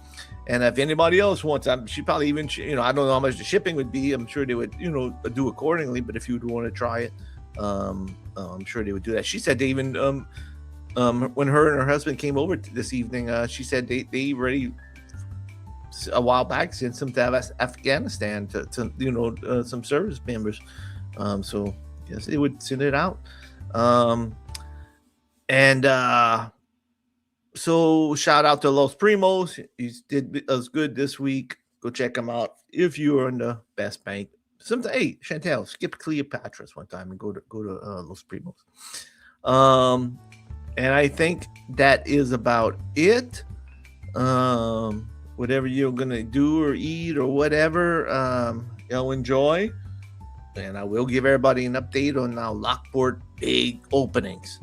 And if anybody else wants, she probably even, I don't know how much the shipping would be. I'm sure they would, do accordingly. But if you'd want to try it, I'm sure they would do that. She said they even, when her and her husband came over this evening, she said they already a while back sent some to Afghanistan to some service members. So yes, they would send it out. So shout out to Los Primos. He did us good this week. Go check him out if you are in the Westbank. Hey, Chantel, skip Cleopatra's one time and go to Los Primos. And I think that is about it. Whatever you're gonna do or eat or whatever, enjoy. And I will give everybody an update on now Lockport big openings.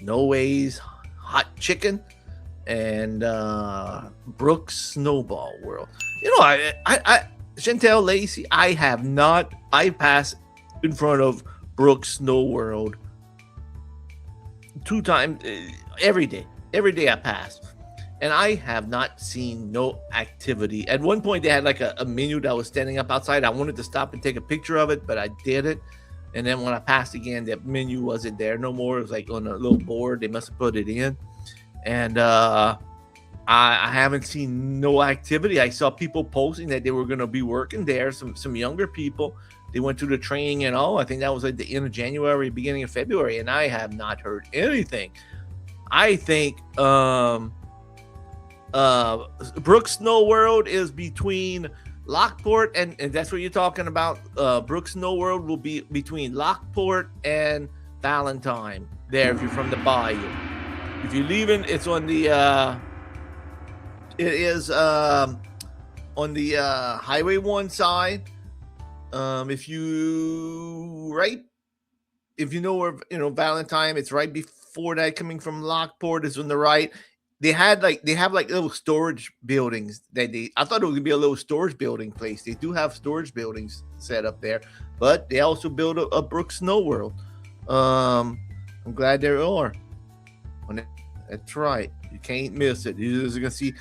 No Ways Hot Chicken and Brooks Snowball World. I Chantel Lacey, I pass in front of Brooks Snow World 2 times every day. Every day I pass. And I have not seen no activity. At one point, they had like a menu that was standing up outside. I wanted to stop and take a picture of it, but I didn't. And then when I passed again, that menu wasn't there no more. It was like on a little board. They must have put it in. And I haven't seen no activity. I saw people posting that they were going to be working there. Some younger people. They went through the training and all. I think that was like the end of January, beginning of February. And I have not heard anything. I think... Brooks Snow World is between Lockport and that's what you're talking about. Brooks Snow World will be between Lockport and Valentine. There, if you're from the Bayou. If you're leaving, it's on the Highway 1 side. If you know where Valentine, it's right before that. Coming from Lockport is on the right. They have little storage buildings I thought it would be a little storage building place. They do have storage buildings set up there, but they also built a Brooks Snow World. I'm glad there are. That's right. You can't miss it. You're gonna see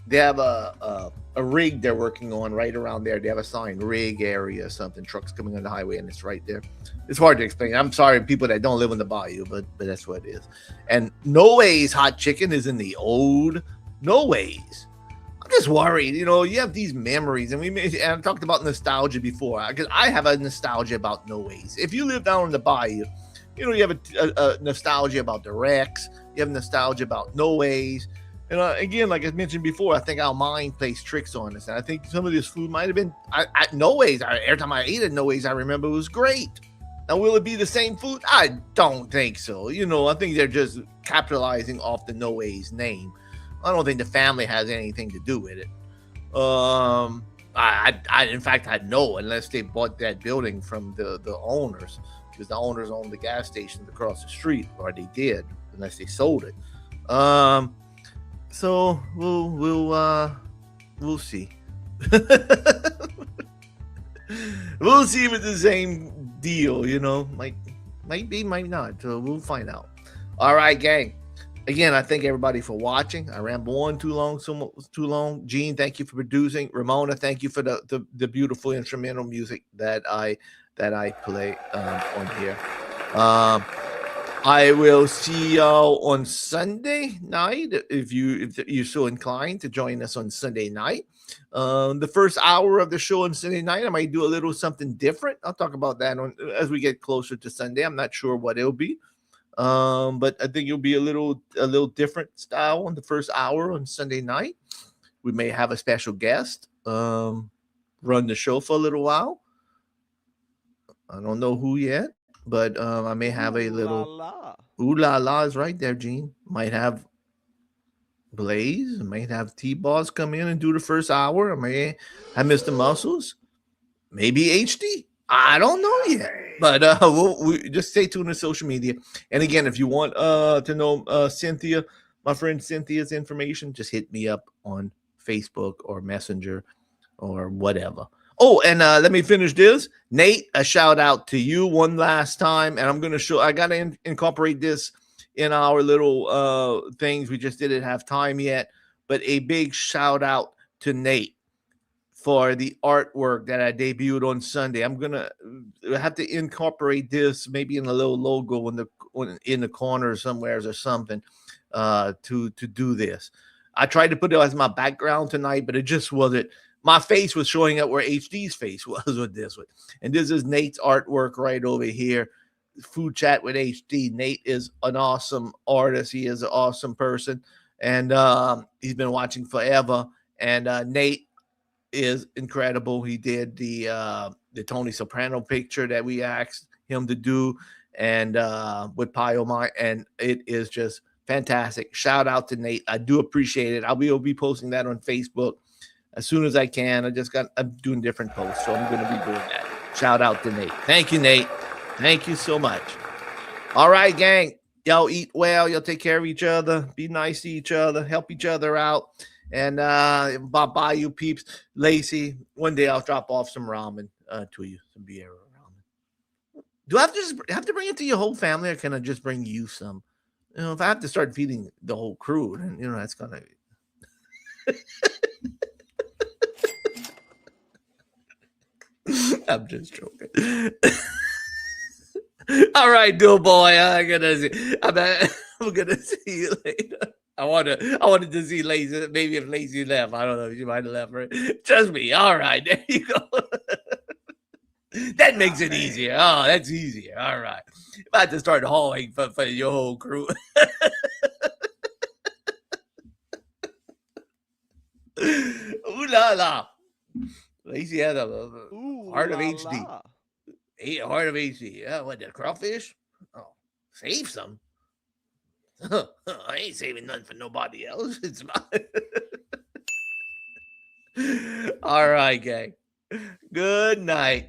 they have a rig they're working on right around there. They have a sign, rig area, something, trucks coming on the highway, and it's right there. It's hard to explain. I'm sorry, people that don't live in the bayou, but that's what it is. And No Ways Hot Chicken is in the old No Ways. I'm just worried. You have these memories, and I've talked about nostalgia before, because I have a nostalgia about No Ways. If you live down in the bayou, you have a nostalgia about the Rex. You have nostalgia about No Ways. And again, like I mentioned before, I think our mind plays tricks on us. And I think some of this food might have been at No Ways. Every time I ate at No Ways, I remember it was great. Now, will it be the same food? I don't think so. I think they're just capitalizing off the No Ways name. I don't think the family has anything to do with it. In fact, I know, unless they bought that building from the owners, because the owners own the gas station across the street, or they did, unless they sold it. So we'll see. We'll see if it's the same deal, might be, might not. So we'll find out. All right, gang. Again, I thank everybody for watching. I rambled on too long. Gene, thank you for producing. Ramona, thank you for the beautiful instrumental music that I play on here. I will see y'all on Sunday night if you're so inclined to join us on Sunday night. The first hour of the show on Sunday night, I might do a little something different. I'll talk about that as we get closer to Sunday. I'm not sure what it'll be, but I think it'll be a little different style on the first hour on Sunday night. We may have a special guest run the show for a little while. I don't know who yet, but I may have a little. Ooh la la is right there, Gene. Might have Blaze. I might have T-Boss come in and do the first hour. I may have Mr. Muscles. Maybe HD. I don't know yet. But we just stay tuned to social media. And again, if you want to know Cynthia, my friend Cynthia's information, just hit me up on Facebook or Messenger or whatever. Oh, and let me finish this. Nate, a shout out to you one last time. And I'm going to show, I got to incorporate this in our little things. We just didn't have time yet. But a big shout out to Nate for the artwork that I debuted on Sunday. I'm going to have to incorporate this maybe in a little logo in the corner somewhere or something to do this. I tried to put it as my background tonight, but it just wasn't. My face was showing up where HD's face was with this one. And this is Nate's artwork right over here. Food Chat with HD. Nate is an awesome artist. He is an awesome person. And he's been watching forever. And Nate is incredible. He did the Tony Soprano picture that we asked him to do and with Pyomar. And it is just fantastic. Shout out to Nate. I do appreciate it. I'll be posting that on Facebook as soon as I can. I'm doing different posts, so I'm going to be doing that. Shout out to Nate. Thank you, Nate. Thank you so much. All right, gang. Y'all eat well. Y'all take care of each other. Be nice to each other. Help each other out. And bye, you peeps. Lacey, one day I'll drop off some ramen to you, some beer ramen. Do I have to bring it to your whole family, or can I just bring you some? You know, if I have to start feeding the whole crew, then that's gonna. I'm just joking. All right, dude, boy. I'm gonna see you later. I wanted to see Lazy. Maybe if Lazy left, I don't know if she might have left. Right? Trust me. All right, there you go. That makes it easier. Oh, that's easier. All right. About to start hauling for your whole crew. Ooh la la. Lazy had a heart of HD. Heart of HD. Yeah, what, the crawfish? Oh, save some. I ain't saving nothing for nobody else. It's mine. All right, gang. Good night.